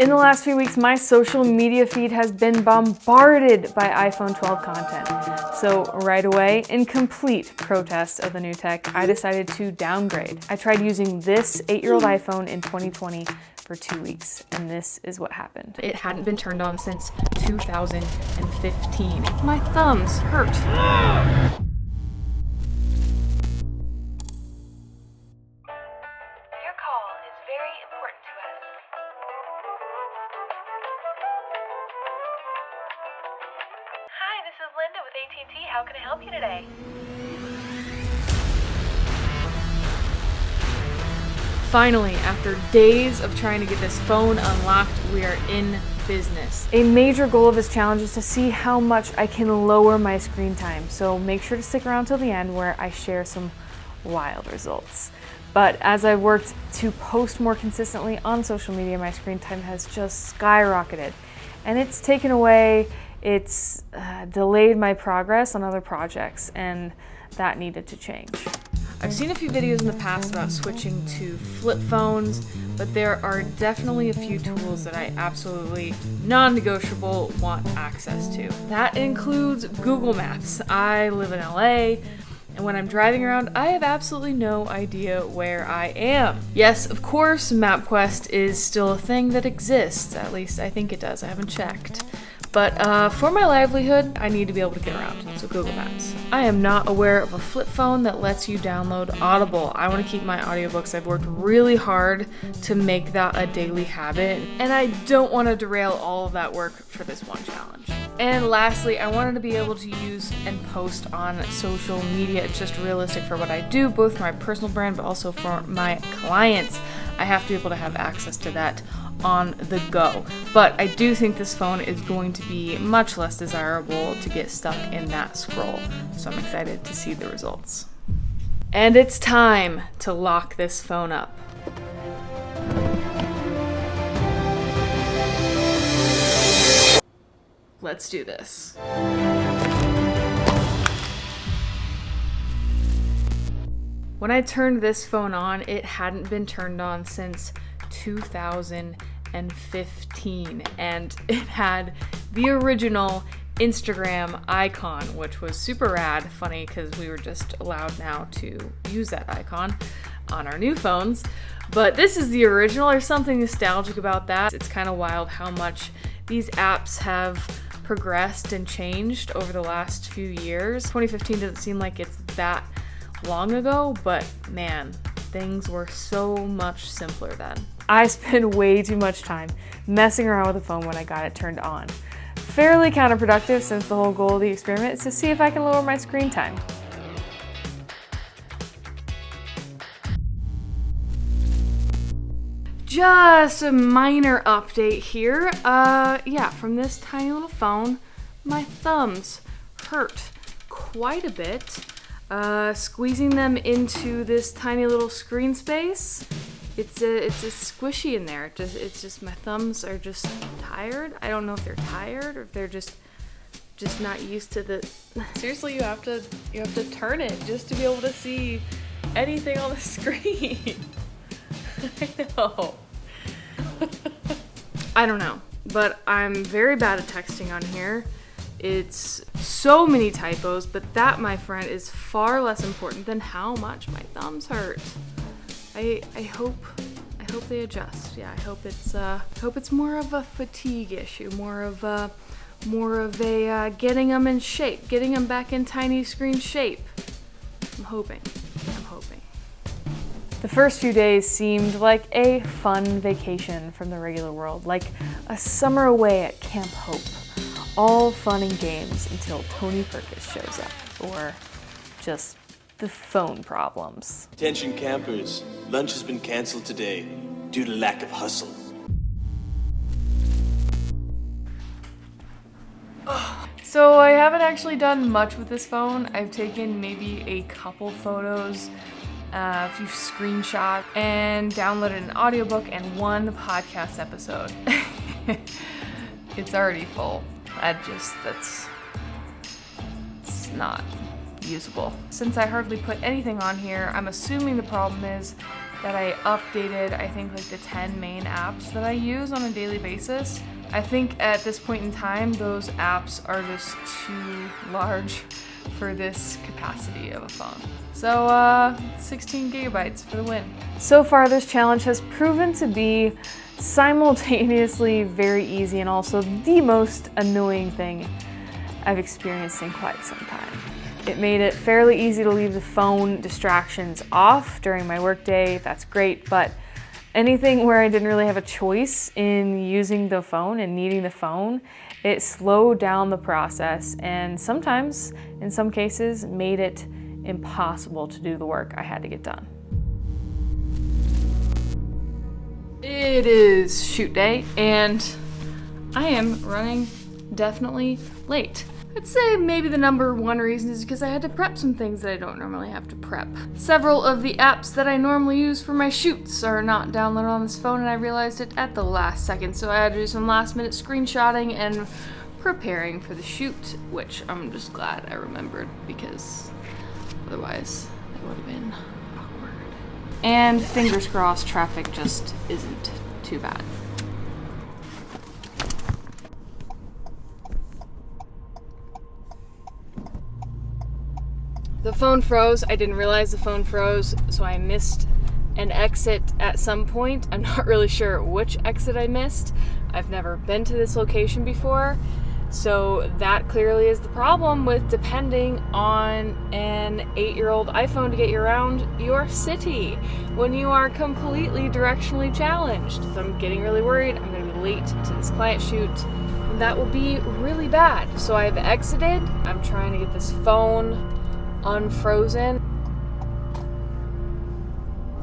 In the last few weeks, my social media feed has been bombarded by iPhone 12 content. So right away, in complete protest of the new tech, I decided to downgrade. I tried using this 8-year-old iPhone in 2020 for 2 weeks, and this is what happened. It hadn't been turned on since 2015. My thumbs hurt. With AT&T, how can I help you today? Finally, after days of trying to get this phone unlocked, we are in business. A major goal of this challenge is to see how much I can lower my screen time, so make sure to stick around till the end where I share some wild results. But as I've worked to post more consistently on social media, my screen time has just skyrocketed, and it's taken away It's delayed my progress on other projects, and that needed to change. I've seen a few videos in the past about switching to flip phones, but there are definitely a few tools that I absolutely non-negotiable want access to. That includes Google Maps. I live in LA, and when I'm driving around, I have absolutely no idea where I am. Yes, of course, MapQuest is still a thing that exists. At least I think it does. I haven't checked. But for my livelihood, I need to be able to get around, so Google Maps. I am not aware of a flip phone that lets you download Audible. I want to keep my audiobooks. I've worked really hard to make that a daily habit, and I don't want to derail all of that work for this one challenge. And lastly, I wanted to be able to use and post on social media. It's just realistic for what I do, both for my personal brand, but also for my clients. I have to be able to have access to that on the go. But I do think this phone is going to be much less desirable to get stuck in that scroll. So I'm excited to see the results. And it's time to lock this phone up. Let's do this. When I turned this phone on, it hadn't been turned on since 2015, and it had the original Instagram icon, which was super rad. Funny because we were just allowed now to use that icon on our new phones, but this is the original. There's something nostalgic about that. It's kind of wild how much these apps have progressed and changed over the last few years. 2015 doesn't seem like it's that long ago, but man, things were so much simpler then. I spent way too much time messing around with the phone when I got it turned on. Fairly counterproductive, since the whole goal of the experiment is to see if I can lower my screen time. Just a minor update here. From this tiny little phone, my thumbs hurt quite a bit. Squeezing them into this tiny little screen space, it's squishy in there. It's just my thumbs are just tired. I don't know if they're tired or if they're just not used to the. Seriously, you have to turn it just to be able to see anything on the screen. I know. I don't know, but I'm very bad at texting on here. It's so many typos, but that, my friend, is far less important than how much my thumbs hurt. I hope they adjust. Yeah, I hope it's more of a fatigue issue, more of a getting them in shape, getting them back in tiny screen shape. I'm hoping. The first few days seemed like a fun vacation from the regular world, like a summer away at Camp Hope. All fun and games until Tony Perkis shows up, or just the phone problems. Attention campers, lunch has been canceled today due to lack of hustle. So I haven't actually done much with this phone. I've taken maybe a couple photos, a few screenshots, and downloaded an audiobook and one podcast episode. It's already full. It's not usable. Since I hardly put anything on here, I'm assuming the problem is that I updated, I think, like the 10 main apps that I use on a daily basis. I think at this point in time, those apps are just too large for this capacity of a phone. So 16 gigabytes for the win. So far, this challenge has proven to be simultaneously very easy and also the most annoying thing I've experienced in quite some time. It made it fairly easy to leave the phone distractions off during my workday. That's great, but anything where I didn't really have a choice in using the phone and needing the phone, it slowed down the process and sometimes, in some cases, made it impossible to do the work I had to get done. It is shoot day and I am running definitely late. I'd say maybe the number one reason is because I had to prep some things that I don't normally have to prep. Several of the apps that I normally use for my shoots are not downloaded on this phone and I realized it at the last second, so I had to do some last minute screenshotting and preparing for the shoot, which I'm just glad I remembered because otherwise it would have been awkward. And fingers crossed, traffic just isn't too bad. The phone froze. I didn't realize the phone froze, so I missed an exit at some point. I'm not really sure which exit I missed. I've never been to this location before, so that clearly is the problem with depending on an 8-year-old iPhone to get you around your city when you are completely directionally challenged. So I'm getting really worried. I'm going to be late to this client shoot. That will be really bad. So I've exited. I'm trying to get this phone unfrozen.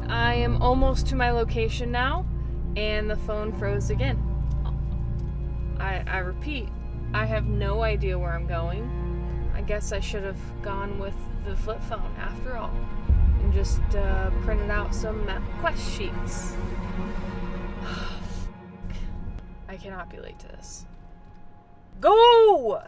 I am almost to my location now, and the phone froze again. I repeat, I have no idea where I'm going. I guess I should have gone with the flip phone after all, and just printed out some map quest sheets. I cannot be late to this. Go!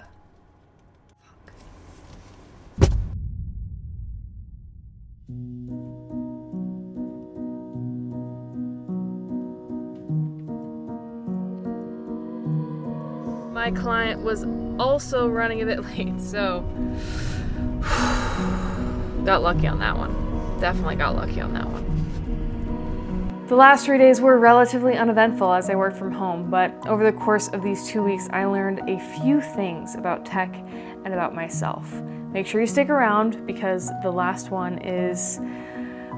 My client was also running a bit late, so got lucky on that one. Definitely got lucky on that one. The last 3 days were relatively uneventful as I worked from home, but over the course of these 2 weeks, I learned a few things about tech and about myself. Make sure you stick around because the last one is,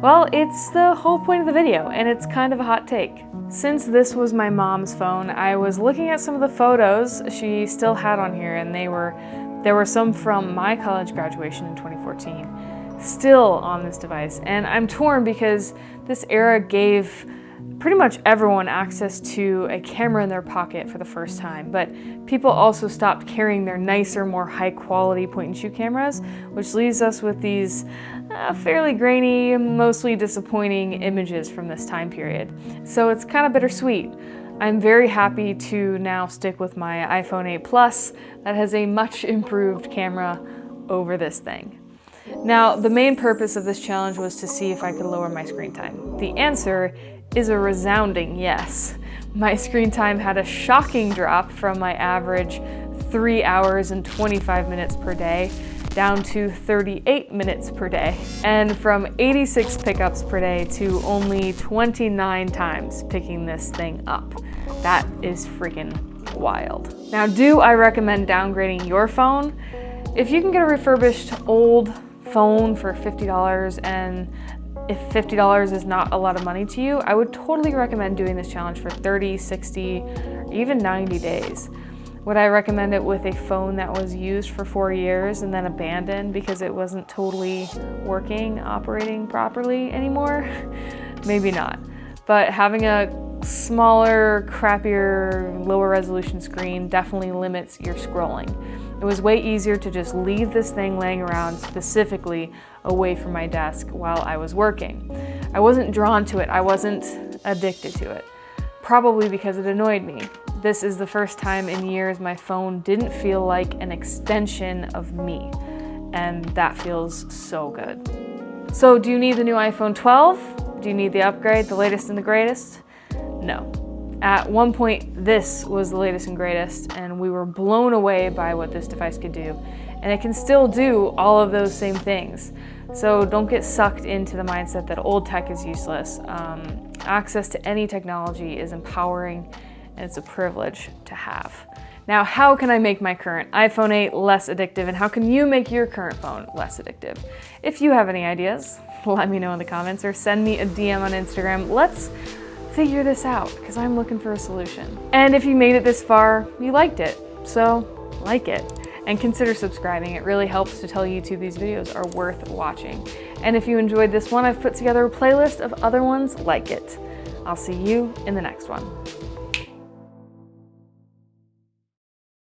well, it's the whole point of the video, and it's kind of a hot take. Since this was my mom's phone, I was looking at some of the photos she still had on here, and there were some from my college graduation in 2014 still on this device. And I'm torn because this era gave pretty much everyone access to a camera in their pocket for the first time, but people also stopped carrying their nicer, more high-quality point-and-shoot cameras, which leaves us with these fairly grainy, mostly disappointing images from this time period. So it's kind of bittersweet. I'm very happy to now stick with my iPhone 8 Plus that has a much improved camera over this thing. Now, the main purpose of this challenge was to see if I could lower my screen time. The answer is a resounding yes. My screen time had a shocking drop from my average 3 hours and 25 minutes per day down to 38 minutes per day, and from 86 pickups per day to only 29 times picking this thing up. That is freaking wild. Now, do I recommend downgrading your phone? If you can get a refurbished old phone for $50, and if $50 is not a lot of money to you, I would totally recommend doing this challenge for 30, 60, or even 90 days. Would I recommend it with a phone that was used for 4 years and then abandoned because it wasn't totally working, operating properly anymore? Maybe not. But having a smaller, crappier, lower resolution screen definitely limits your scrolling. It was way easier to just leave this thing laying around specifically away from my desk while I was working. I wasn't drawn to it, I wasn't addicted to it. Probably because it annoyed me. This is the first time in years my phone didn't feel like an extension of me, and that feels so good. So do you need the new iPhone 12? Do you need the upgrade, the latest and the greatest? No. At one point, this was the latest and greatest, and we were blown away by what this device could do. And it can still do all of those same things. So don't get sucked into the mindset that old tech is useless. Access to any technology is empowering, and it's a privilege to have. Now, how can I make my current iPhone 8 less addictive, and how can you make your current phone less addictive? If you have any ideas, let me know in the comments or send me a DM on Instagram. Let's figure this out, because I'm looking for a solution. And if you made it this far, you liked it, so like it. And consider subscribing. It really helps to tell YouTube these videos are worth watching. And if you enjoyed this one, I've put together a playlist of other ones like it. I'll see you in the next one.